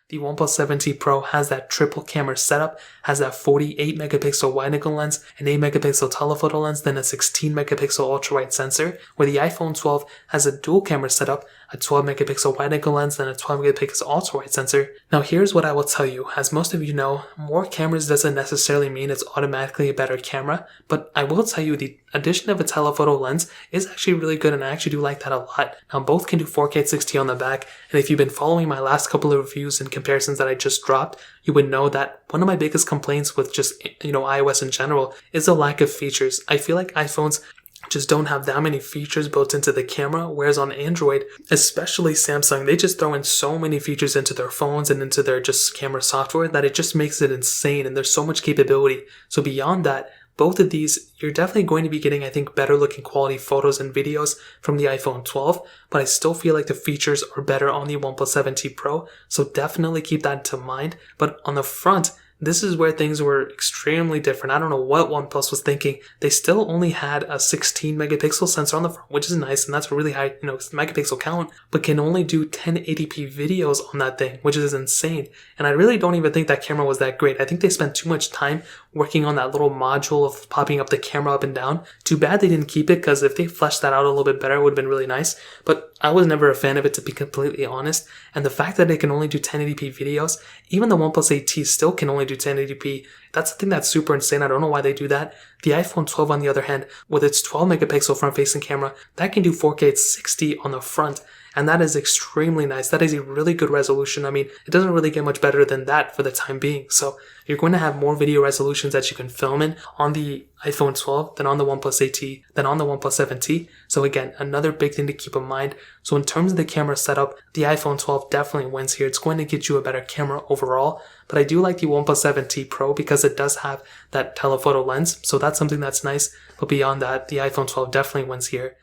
The OnePlus 7T Pro has that triple camera setup, has that 48 megapixel wide-angle lens, an 8 megapixel telephoto lens, then a 16 megapixel ultra-wide sensor, where the iPhone 12 has a dual camera setup, a 12 megapixel wide-angle lens, then a 12 megapixel ultra-wide sensor. Now here's what I will tell you. As most of you know, more cameras doesn't necessarily mean it's automatically a better camera, but I will tell you the addition of a telephoto lens is actually really good, and I actually do like that a lot. Now both can do 4K 60 on the back, and if you've been following my last couple of reviews and comparisons that I just dropped, you would know that one of my biggest complaints with just, iOS in general is the lack of features. I feel like iPhones just don't have that many features built into the camera, whereas on Android, especially Samsung, they just throw in so many features into their phones and into their just camera software that it just makes it insane, and there's so much capability. So beyond that, both of these, you're definitely going to be getting, I think, better looking quality photos and videos from the iPhone 12, but I still feel like the features are better on the OnePlus 7T Pro, so definitely keep that in mind. But on the front, this is where things were extremely different. I don't know what OnePlus was thinking. They still only had a 16 megapixel sensor on the front, which is nice, and that's a really high, megapixel count, but can only do 1080p videos on that thing, which is insane. And I really don't even think that camera was that great. I think they spent too much time working on that little module of popping up the camera up and down. Too bad they didn't keep it, because if they fleshed that out a little bit better, it would have been really nice. But I was never a fan of it, to be completely honest. And the fact that it can only do 1080p videos, even the OnePlus 8T still can only do 1080p. That's the thing that's super insane. I don't know why they do that. The iPhone 12, on the other hand, with its 12 megapixel front-facing camera, that can do 4K 60 on the front. And that is extremely nice. That is a really good resolution. I mean, it doesn't really get much better than that for the time being. So you're going to have more video resolutions that you can film in on the iPhone 12 than on the OnePlus 8T, than on the OnePlus 7T. So again, another big thing to keep in mind. So in terms of the camera setup, the iPhone 12 definitely wins here. It's going to get you a better camera overall. But I do like the OnePlus 7T Pro because it does have that telephoto lens. So that's something that's nice. But beyond that, the iPhone 12 definitely wins here.